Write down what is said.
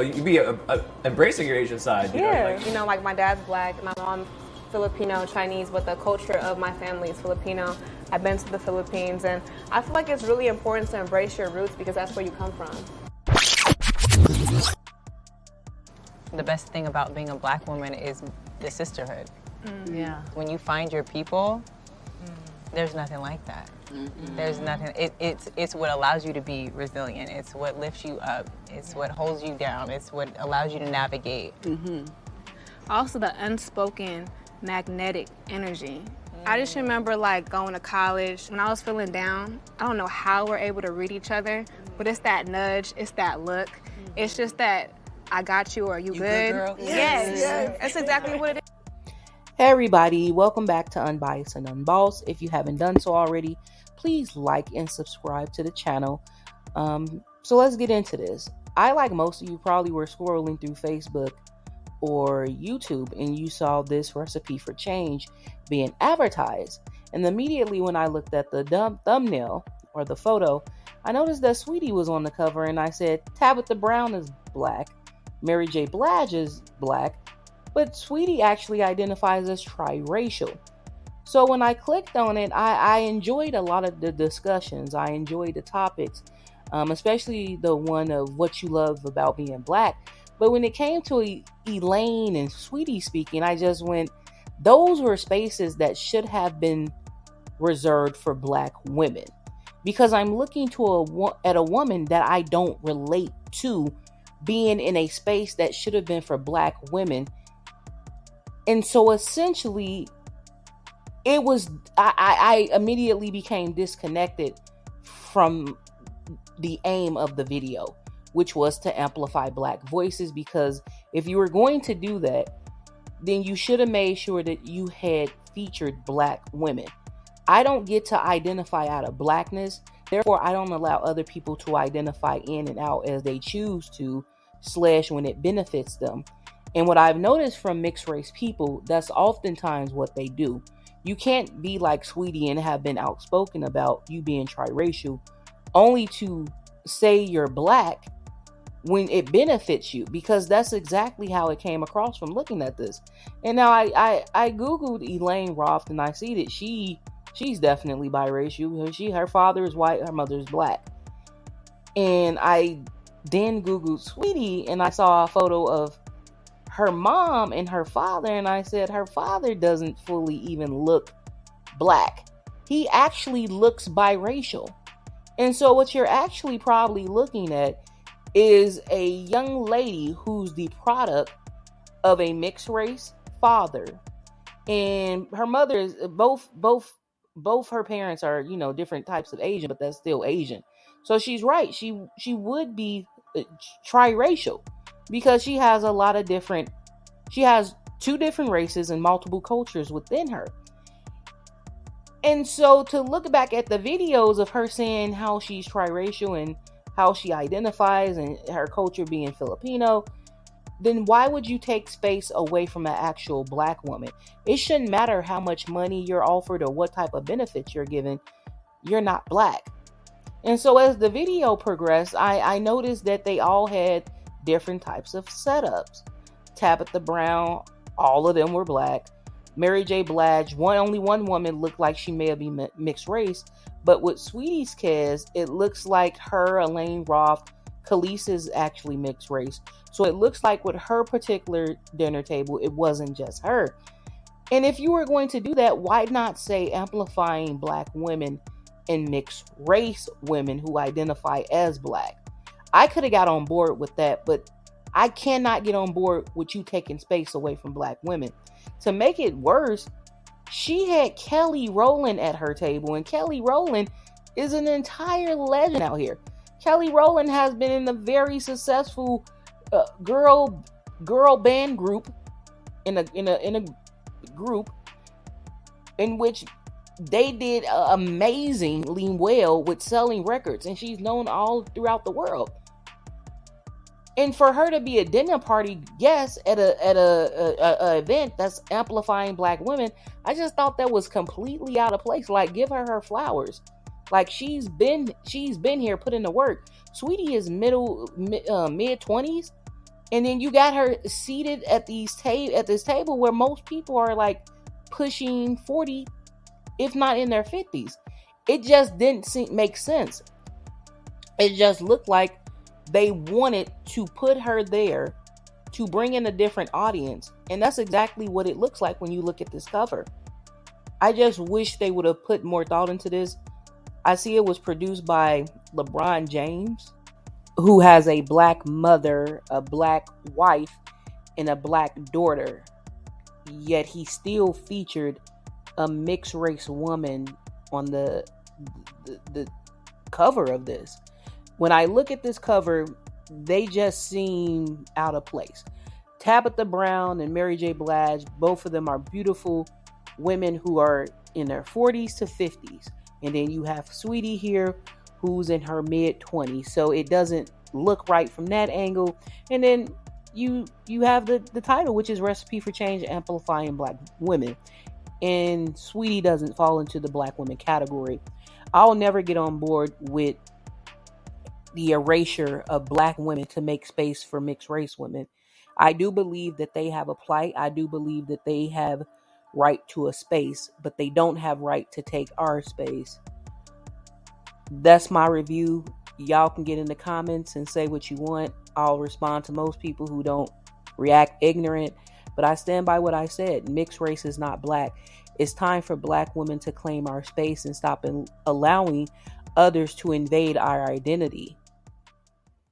you be embracing your Asian side. Like my dad's black, my mom's Filipino, Chinese, but the culture of my family is Filipino. I've been to the Philippines, and I feel like it's really important to embrace your roots because that's where you come from. The best thing about being a black woman is the sisterhood. Yeah. When you find your people, there's nothing like that. There's nothing. It's what allows you to be resilient. It's what lifts you up. It's what holds you down. It's what allows you to navigate. Also, the unspoken magnetic energy. I just remember going to college when I was feeling down. I don't know how we're able to read each other, but it's that nudge, it's that look. It's just that I got you, or you good girl? Yes. That's exactly what it is. Hey everybody, welcome back to Unbiased and Unbossed. If you haven't done so already, please like and subscribe to the channel. So let's get into this. I, like most of you, probably were scrolling through Facebook or YouTube and you saw this recipe for change being advertised. And immediately when I looked at the thumbnail or the photo, I noticed that Saweetie was on the cover, and I said, Tabitha Brown is black, Mary J. Blige is black, but Saweetie actually identifies as triracial. So when I clicked on it, I enjoyed a lot of the discussions. I enjoyed the topics, especially the one of what you love about being black. But when it came to Elaine and Saweetie speaking, I just went, those were spaces that should have been reserved for black women. Because I'm looking at a woman that I don't relate to being in a space that should have been for black women. And so essentially, I immediately became disconnected from the aim of the video, which was to amplify black voices. Because if you were going to do that, then you should have made sure that you had featured black women. I don't get to identify out of blackness. Therefore, I don't allow other people to identify in and out as they choose to, / when it benefits them. And what I've noticed from mixed race people, that's oftentimes what they do. You can't be like Saweetie and have been outspoken about you being triracial only to say you're black when it benefits you, because that's exactly how it came across from looking at this. And now I Googled Elaine Roth, and I see that she's definitely biracial. Her father is white, her mother is black. And I then Googled Saweetie, and I saw a photo of her mom and her father, and I said her father doesn't fully even look black. He actually looks biracial. And so what you're actually probably looking at is a young lady who's the product of a mixed race father, and her mother is both her parents are, different types of Asian, but that's still Asian. So she's right. She would be triracial because she has she has 2 different races and multiple cultures within her. And so to look back at the videos of her saying how she's triracial and how she identifies and her culture being Filipino, then why would you take space away from an actual black woman? It shouldn't matter how much money you're offered or what type of benefits you're given. You're not black. And so as the video progressed, I noticed that they all had different types of setups. Tabitha Brown, all of them were black. Mary J. Blige, only one woman looked like she may have been mixed race. But with Saweetie's case, it looks like her, Elaine Roth, Khalees is actually mixed race. So it looks like with her particular dinner table, it wasn't just her. And if you were going to do that, why not say amplifying black women and mixed race women who identify as black? I could have got on board with that, but I cannot get on board with you taking space away from black women. To make it worse, she had Kelly Rowland at her table, and Kelly Rowland is an entire legend out here. Kelly Rowland has been in a very successful girl band group in a group in which they did amazingly well with selling records, and she's known all throughout the world. And for her to be a dinner party guest at a event that's amplifying black women, I just thought that was completely out of place. Like, give her flowers. Like, she's been here putting the work. Saweetie is mid 20s, And then you got her seated at this table where most people are like pushing 40, if not in their 50s. It just didn't make sense. It just looked like they wanted to put her there to bring in a different audience. And that's exactly what it looks like when you look at this cover. I just wish they would have put more thought into this. I see it was produced by Lebron James, who has a black mother, a black wife, and a black daughter. Yet he still featured a mixed race woman on the cover of this. When I look at this cover, they just seem out of place. Tabitha Brown and Mary J. Blige, both of them are beautiful women who are in their 40s to 50s. And then you have Saweetie here, who's in her mid-20s. So it doesn't look right from that angle. And then you have the title, which is Recipe for Change, Amplifying Black Women. And Saweetie doesn't fall into the black women category. I'll never get on board with the erasure of black women to make space for mixed race women. I do believe that they have a plight. I do believe that they have right to a space, but they don't have right to take our space. That's my review. Y'all can get in the comments and say what you want. I'll respond to most people who don't react ignorant, but I stand by what I said. Mixed race is not black. It's time for black women to claim our space and stop allowing others to invade our identity.